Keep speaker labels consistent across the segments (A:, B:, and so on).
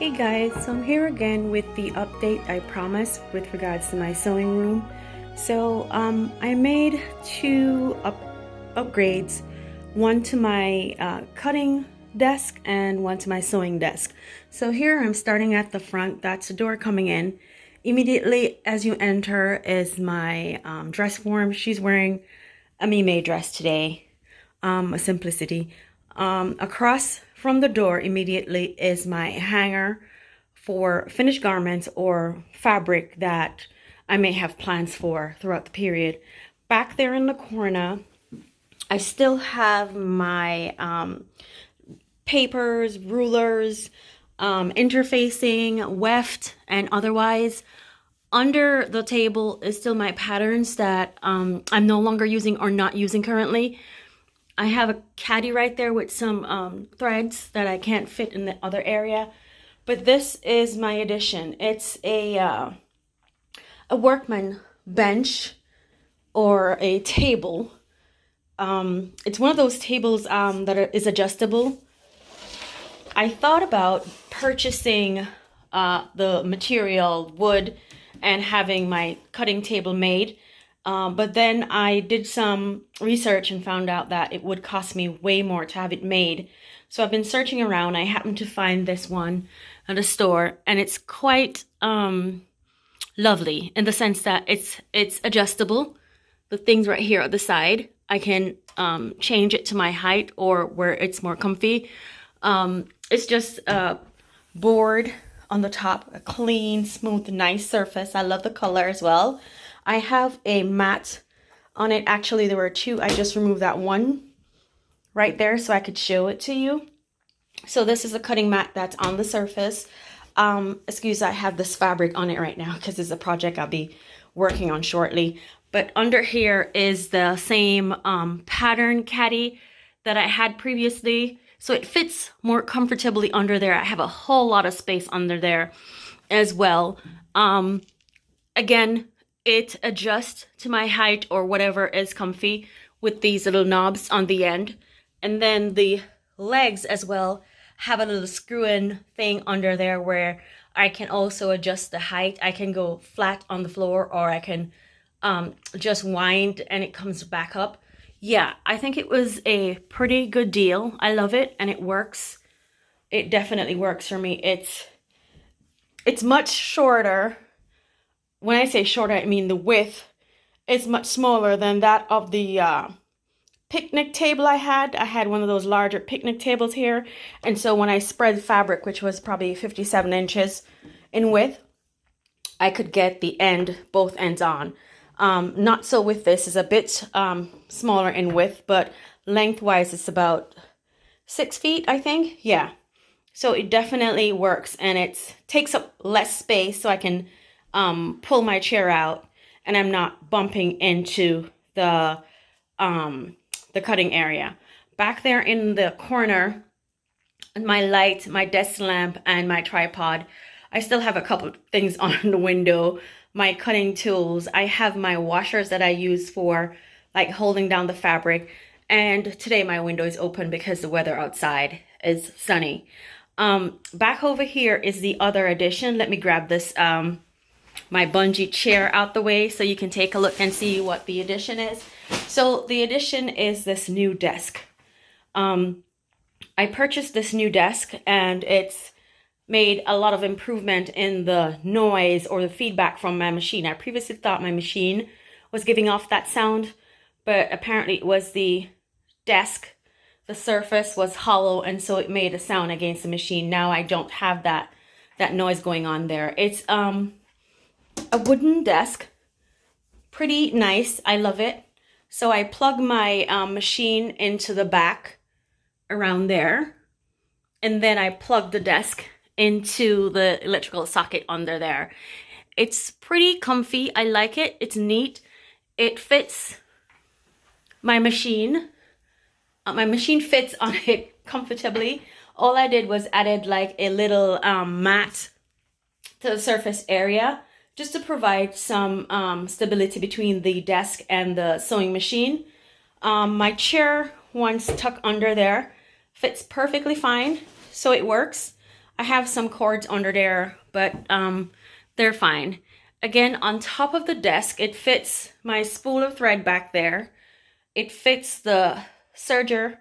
A: Hey guys, so I'm here again with the update I promised with regards to my sewing room. I made two upgrades, one to my cutting desk and one to my sewing desk. So here I'm starting at the front. That's the door coming in. Immediately as you enter is my dress form. She's wearing a Mime dress today, a simplicity. Across from the door immediately is my hanger for finished garments or fabric that I may have plans for throughout the period. Back there in the corner, I still have my papers, rulers, interfacing, weft, and otherwise. Under the table is still my patterns that I'm no longer using or not using currently. I have a caddy right there with some threads that I can't fit in the other area. But this is my addition. It's a workman bench or a table. It's one of those tables that is adjustable. I thought about purchasing the material, wood, and having my cutting table made. But then I did some research and found out that it would cost me way more to have it made. So I've been searching around. I happened to find this one at a store, and it's quite lovely in the sense that it's adjustable. The things right here at the side, I can change it to my height or where it's more comfy. It's just a board on the top, a clean, smooth, nice surface. I love the color as well. I have a mat on it. Actually, there were two. I just removed that one right there so I could show it to you. So this is a cutting mat that's on the surface. Excuse, I have this fabric on it right now because it's a project I'll be working on shortly. But under here is the same pattern caddy that I had previously. So it fits more comfortably under there. I have a whole lot of space under there as well. Again, it adjusts to my height or whatever is comfy with these little knobs on the end. And then the legs as well have a little screw-in thing under there where I can also adjust the height. I can go flat on the floor or I can just wind and it comes back up. Yeah, I think it was a pretty good deal. I love it and it works. It definitely works for me. It's much shorter. When I say shorter, I mean the width is much smaller than that of the picnic table I had. I had one of those larger picnic tables here. And so when I spread fabric, which was probably 57 inches in width, I could get the end, both ends on. Not so with this. It's a bit smaller in width, but lengthwise it's about 6 feet, I think. Yeah. So it definitely works and it takes up less space so I can pull my chair out and I'm not bumping into the cutting area. Back there in the corner, my light, my desk lamp, and my tripod. I still have a couple things on the window. My cutting tools. I have my washers that I use for like holding down the fabric. And today my window is open because the weather outside is sunny. Back over here is the other addition. Let me grab this my bungee chair out the way so you can take a look and see what the addition is. So the addition is this new desk. I purchased this new desk and it's made a lot of improvement in the noise or the feedback from my machine. I previously thought my machine was giving off that sound, but apparently it was the desk. The surface was hollow and so it made a sound against the machine. Now I don't have that noise going on there. It's a wooden desk, pretty nice. I love it. So I plug my machine into the back around there, and then I plug the desk into the electrical socket under there. It's pretty comfy. I like it. It's neat. It fits my machine. My machine fits on it comfortably. All I did was added like a little mat to the surface area, just to provide some stability between the desk and the sewing machine. My chair, once tucked under there, fits perfectly fine, so it works. I have some cords under there, but they're fine. Again, on top of the desk, it fits my spool of thread back there. It fits the serger,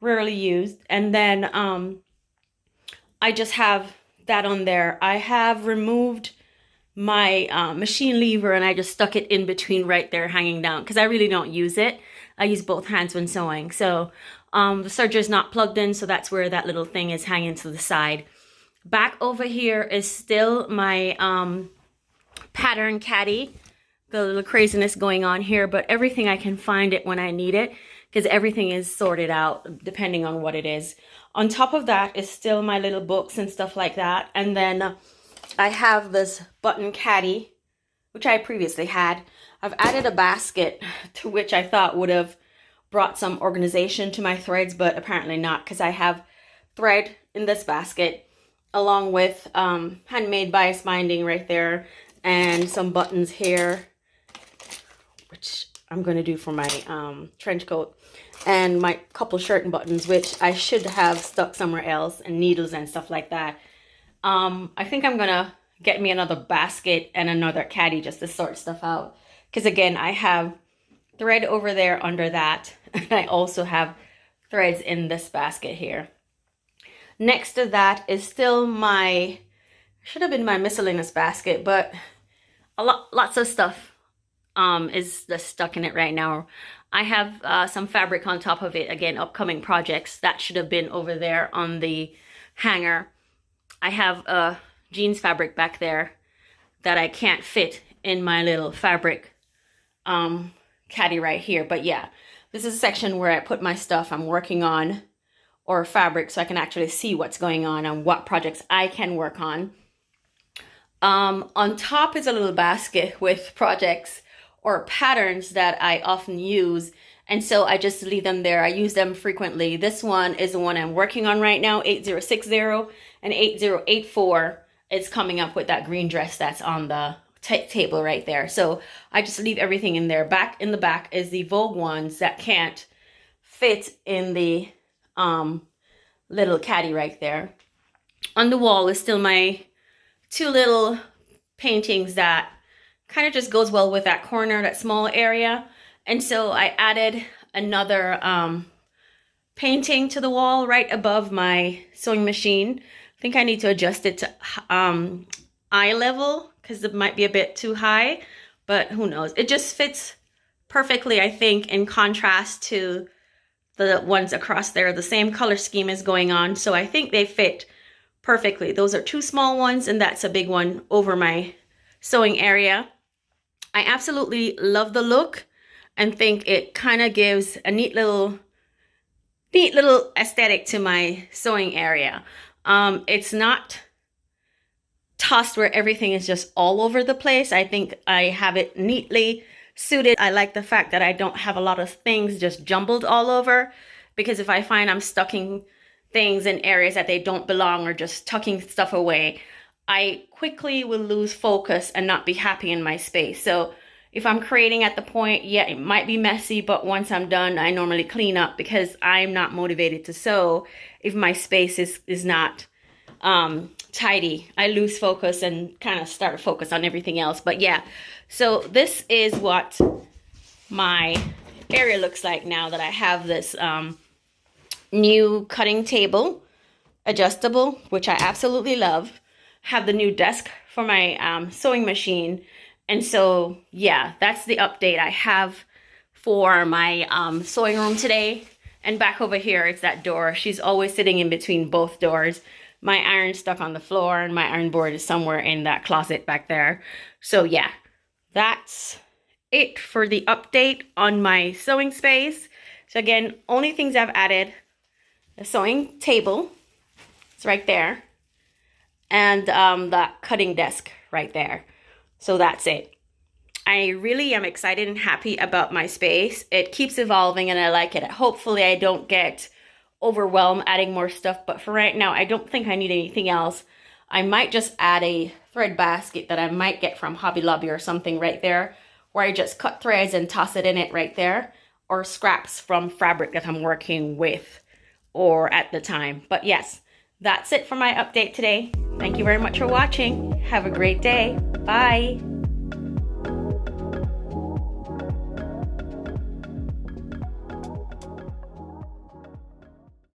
A: rarely used, and then I just have that on there. I have removed my machine lever and I just stuck it in between right there hanging down because I really don't use it. I use both hands when sewing. So the serger is not plugged in, so that's where that little thing is hanging to the side. Back over here is still my pattern caddy. The little craziness going on here, but everything I can find it when I need it because everything is sorted out depending on what it is. On top of that is still my little books and stuff like that. And then I have this button caddy, which I previously had. I've added a basket to which I thought would have brought some organization to my threads, but apparently not because I have thread in this basket along with handmade bias binding right there and some buttons here, which I'm going to do for my trench coat, and my couple shirt buttons, which I should have stuck somewhere else, and needles and stuff like that. I think I'm going to get me another basket and another caddy just to sort stuff out. Because again, I have thread over there under that, and I also have threads in this basket here. Next to that is still my, should have been my miscellaneous basket, but lots of stuff is just stuck in it right now. I have some fabric on top of it. Again, upcoming projects. That should have been over there on the hanger. I have jeans fabric back there that I can't fit in my little fabric caddy right here. But yeah, this is a section where I put my stuff I'm working on or fabric so I can actually see what's going on and what projects I can work on. On top is a little basket with projects or patterns that I often use, and so I just leave them there. I use them frequently. This one is the one I'm working on right now, 8060, and 8084 is coming up with that green dress that's on the table right there. So I just leave everything in there. Back in the back is the Vogue ones that can't fit in the little caddy right there. On the wall is still my two little paintings that kind of just goes well with that corner, that small area. And so I added another painting to the wall right above my sewing machine. I think I need to adjust it to eye level because it might be a bit too high, but who knows. It just fits perfectly, I think, in contrast to the ones across there. The same color scheme is going on, so I think they fit perfectly. Those are two small ones, and that's a big one over my sewing area. I absolutely love the look and think it kind of gives a neat little aesthetic to my sewing area. It's not tossed where everything is just all over the place. I think I have it neatly suited. I like the fact that I don't have a lot of things just jumbled all over, because if I find I'm stucking things in areas that they don't belong or just tucking stuff away, I quickly will lose focus and not be happy in my space. So if I'm creating at the point, yeah, it might be messy, but once I'm done, I normally clean up because I'm not motivated to sew if my space is not tidy. I lose focus and kind of start to focus on everything else. But yeah, so this is what my area looks like now that I have this new cutting table, adjustable, which I absolutely love. Have the new desk for my sewing machine. And so, yeah, that's the update I have for my sewing room today. And back over here, it's that door. She's always sitting in between both doors. My iron's stuck on the floor, and my iron board is somewhere in that closet back there. So, yeah, that's it for the update on my sewing space. So, again, only things I've added, the sewing table. It's right there. And the cutting desk right there. So that's it. I really am excited and happy about my space. It keeps evolving and I like it. Hopefully I don't get overwhelmed adding more stuff, but for right now I don't think I need anything else. I might just add a thread basket that I might get from Hobby Lobby or something right there, where I just cut threads and toss it in it right there, or scraps from fabric that I'm working with or at the time. But yes, That's it for my update today. Thank you very much for watching. Have a great day. Bye.